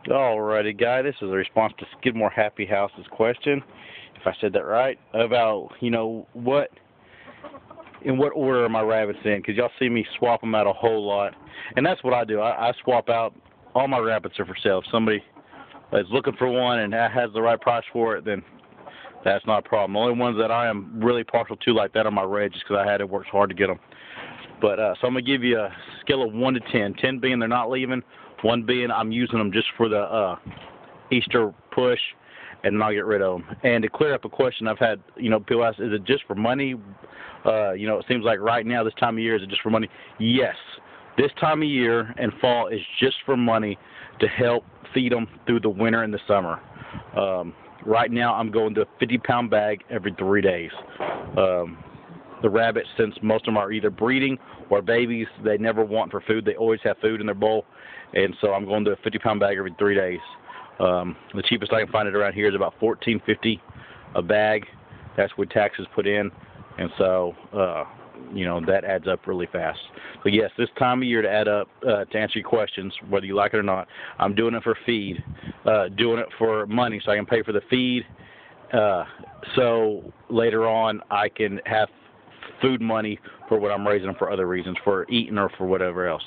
Alrighty, guy. This is a response to Skidmore Happy House's question, if I said that right, about what in what order are my rabbits in? Because y'all see me swap them out a whole lot, and that's what I do. I swap out. All my rabbits are for sale. If somebody is looking for one and has the right price for it, then that's not a problem. The only ones that I am really partial to like that are my reds, just because I had to work hard to get them. But so I'm gonna give you a scale of 1 to 10. 10 being they're not leaving, 1 being I'm using them just for the Easter push, and then I'll get rid of them. And to clear up a question I've had, people ask, is it just for money? It seems like right now this time of year, is it just for money? Yes, this time of year and fall is just for money to help feed them through the winter and the summer. Right now I'm going to a 50-pound bag every 3 days. The rabbits, since most of them are either breeding or babies, they never want for food. They always have food in their bowl, and so I'm going to a 50-pound bag every 3 days. The cheapest I can find it around here is about $14.50 a bag. That's with taxes put in, and so that adds up really fast. So yes, this time of year to add up to answer your questions, whether you like it or not, I'm doing it for feed, doing it for money, so I can pay for the feed. So later on, I can have food money for what I'm raising them for other reasons, for eating or for whatever else.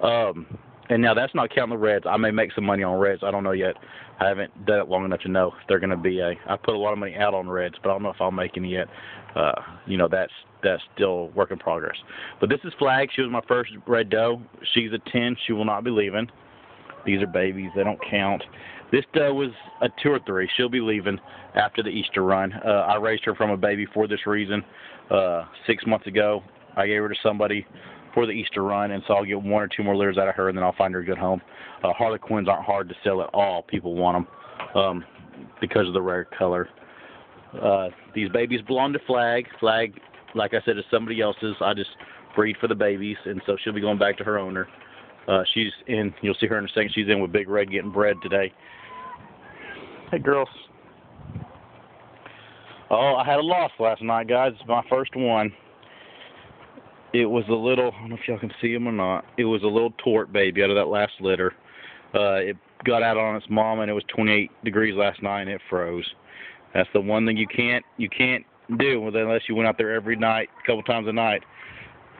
And now that's not counting the reds. I may make some money on reds. I don't know yet. I haven't done it long enough to know if they're going to be I put a lot of money out on reds, but I don't know if I'll make any yet. That's still work in progress. But this is Flag. She was my first red doe. She's a 10. She will not be leaving. These are babies. They don't count. This doe was a 2 or 3. She'll be leaving after the Easter run. I raised her from a baby for this reason. 6 months ago, I gave her to somebody for the Easter run, and so I'll get 1 or 2 more litters out of her, and then I'll find her a good home. Harlequins aren't hard to sell at all. People want them because of the rare color. These babies belong to Flag. Flag, like I said, is somebody else's. I just breed for the babies, and so she'll be going back to her owner. She's in, you'll see her in a second, she's in with Big Red getting bred today. Hey, girls. Oh, I had a loss last night, guys. It's my first one. It was a little, I don't know if y'all can see him or not, it was a little tort baby out of that last litter. It got out on its mom, and it was 28 degrees last night, and it froze. That's the one thing you can't do unless you went out there every night, a couple times a night.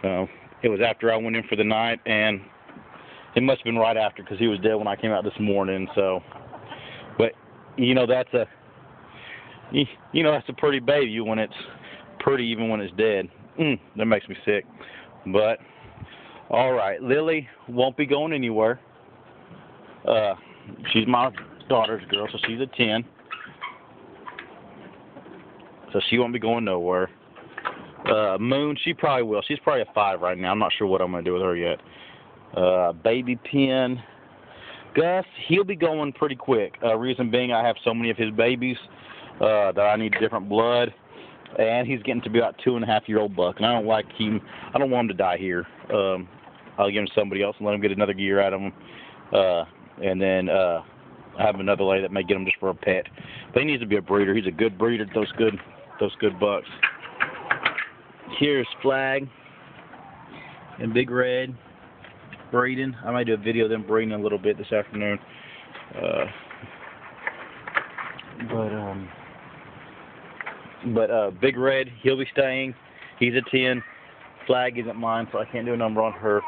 It was after I went in for the night, and it must have been right after, because he was dead when I came out this morning. So, but that's a pretty baby when it's pretty, even when it's dead. That makes me sick. But all right, Lily won't be going anywhere. She's my daughter's girl, so she's a 10. So she won't be going nowhere. Moon, she probably will. She's probably a 5 right now. I'm not sure what I'm going to do with her yet. Baby Pin. Gus, he'll be going pretty quick. Reason being, I have so many of his babies that I need different blood. And he's getting to be about 2.5-year-old buck, and I don't want him to die here. I'll give him to somebody else and let him get another year out of him. And then I have another lady that may get him just for a pet. But he needs to be a breeder. He's a good breeder. Those good bucks. Here's Flag and Big Red breeding. I might do a video of them breeding a little bit this afternoon. But Big Red, he'll be staying. He's a 10. Flag isn't mine, so I can't do a number on her.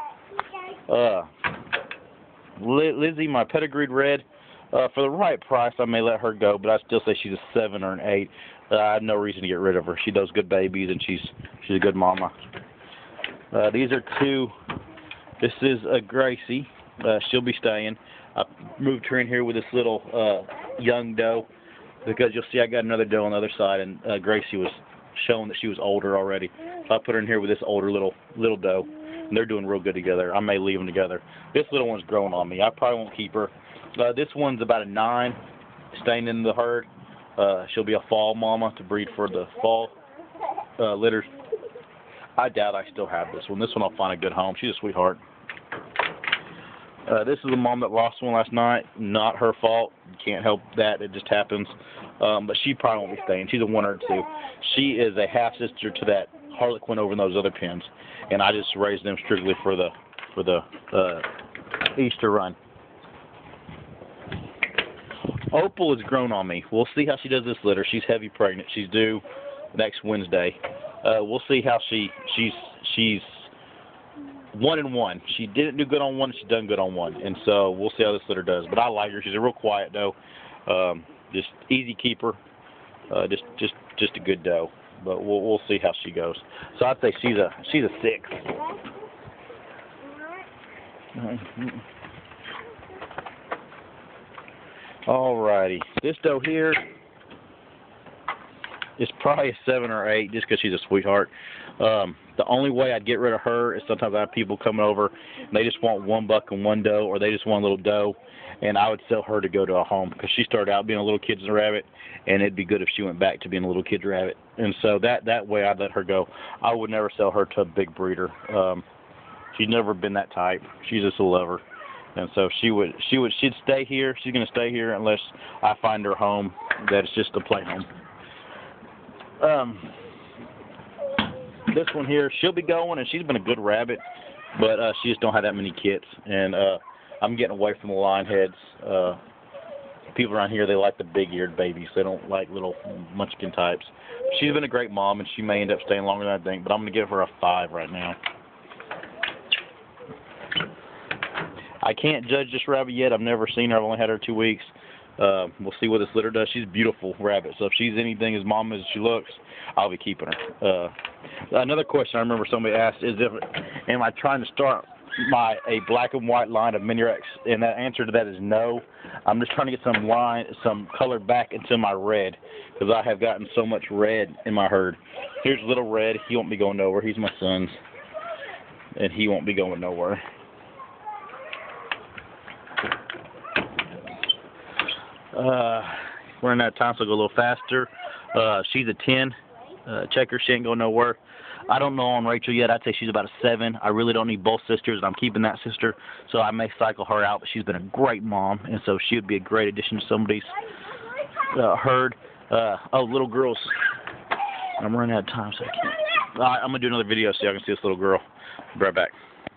Lizzie, my pedigreed red, for the right price, I may let her go, but I still say she's a 7 or an 8. I have no reason to get rid of her. She does good babies, and she's a good mama. These are 2. This is a Gracie. She'll be staying. I moved her in here with this little young doe, because you'll see I got another doe on the other side, and Gracie was showing that she was older already. So I put her in here with this older little doe, and they're doing real good together. I may leave them together. This little one's growing on me. I probably won't keep her. This one's about a 9, staying in the herd. She'll be a fall mama to breed for the fall litters. I doubt I still have this one. This one I'll find a good home. She's a sweetheart. This is the mom that lost one last night. Not her fault. You can't help that. It just happens. But she probably won't be staying. She's a 1 or 2. She is a half-sister to that Harlequin over in those other pens. And I just raised them strictly for the Easter run. Opal has grown on me. We'll see how she does this litter. She's heavy pregnant. She's due next Wednesday. We'll see how she's 1-1. She didn't do good on one. She's done good on one, and so we'll see how this litter does. But I like her. She's a real quiet doe. Just easy keeper. Just a good doe. But we'll see how she goes. So I'd say she's a 6. Alrighty, this doe here is probably a 7 or 8 just because she's a sweetheart. The only way I'd get rid of her is sometimes I have people coming over and they just want one buck and one doe, or they just want a little doe, and I would sell her to go to a home because she started out being a little kid's rabbit, and it'd be good if she went back to being a little kid's rabbit. And so that way I'd let her go. I would never sell her to a big breeder. She's never been that type. She's just a lover. And so she'd stay here. She's going to stay here unless I find her home that it's just a play home. This one here, she'll be going, and she's been a good rabbit, but she just don't have that many kits. And I'm getting away from the lion heads. People around here, they like the big-eared babies. They don't like little munchkin types. She's been a great mom, and she may end up staying longer than I think, but I'm going to give her a 5 right now. I can't judge this rabbit yet. I've never seen her. I've only had her 2 weeks. We'll see what this litter does. She's a beautiful rabbit, so if she's anything as mom as she looks, I'll be keeping her. Another question I remember somebody asked is, am I trying to start a black and white line of Mini Rex? And the answer to that is no. I'm just trying to get some color back into my red, because I have gotten so much red in my herd. Here's little red. He won't be going nowhere. He's my son's, and he won't be going nowhere. Running out of time, so I'll go a little faster. She's a 10. Checker, she ain't going nowhere. I don't know on Rachel yet. I'd say she's about a 7. I really don't need both sisters, and I'm keeping that sister, so I may cycle her out, but she's been a great mom, and so she would be a great addition to somebody's herd. Oh, little girls. I'm running out of time, so I can't. All right, I'm going to do another video so y'all can see this little girl. Be right back.